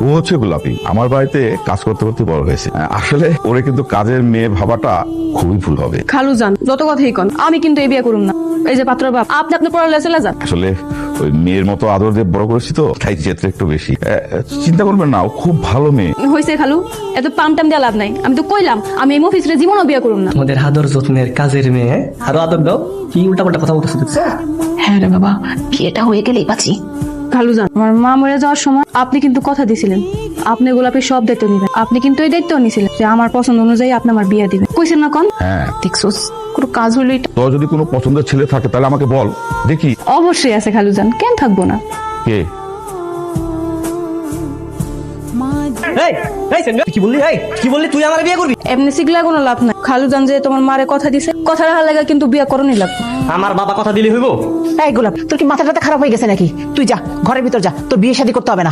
ও হচ্ছে গোলাপি, আমার বাড়িতে কাজ করতে করতে বড় হয়েছে। আসলে ওরে কিন্তু কাজের মেয়ে ভাবাটা খুবই ভুল হবে। খালু যান যত কথাই কন, আমি কিন্তু এই বিয়ে করুম না। এই যে পাত্র বাপ, আপনি আপনার পড়ালে চলে যান। আসলে ওই মেয়ের মতো আদর দিয়ে বড় করেছি তো, তাই জেদটা একটু বেশি। চিন্তা করবেন না, ও খুব ভালো মেয়ে। হয়েছে খালু, এত পাম টাম দেওয়া লাভ নাই। আমি তো কইলাম আমি এই মফিসরে জীবনও বিয়ে করুম না। আমাদের আদর যত্নের কাজের মেয়ে, আরো আদর দাও। কি উল্টাপাল্টা কথা বলতেছো দেখছো? হ্যাঁ রে বাবা, বিয়েটা হয়ে গেলেই বাঁচি। খালু যান, আমার মা মরে যাওয়ার সময় আপনি কিন্তু কথা দিছিলেন আপনি গোলাপের সব দায়িত্ব নিবেন। আপনি কিন্তু এই দায়িত্ব নিছিলেন যে আমার পছন্দ অনুযায়ী আপনি আমার বিয়ে দিবেন। কইছেন না কন? হ্যাঁ, দেখছোস, কোনো কাজ হইলেই তোর যদি কোনো পছন্দের ছেলে থাকে তাহলে আমাকে বল, দেখি। অবশ্যই আছে খালু যান, কেন থাকবো না। কে? কি বললি? কি বললি? তুই আমার বিয়ে করবি? এমনি শিখলে কোনো লাভ নাই। খালু যান যে তোমার মারে কথা দিছে, কথা রাখার লাগা কিন্তু বিয়ে করণই লাগবে। আমার বাবা কথা দিলে হইব? এই গোলাপ, তোর কি মাথাটা খারাপ হয়ে গেছে নাকি? তুই যা ঘরের ভিতর যা, তোর বিয়ে শাদী করতে হবে না।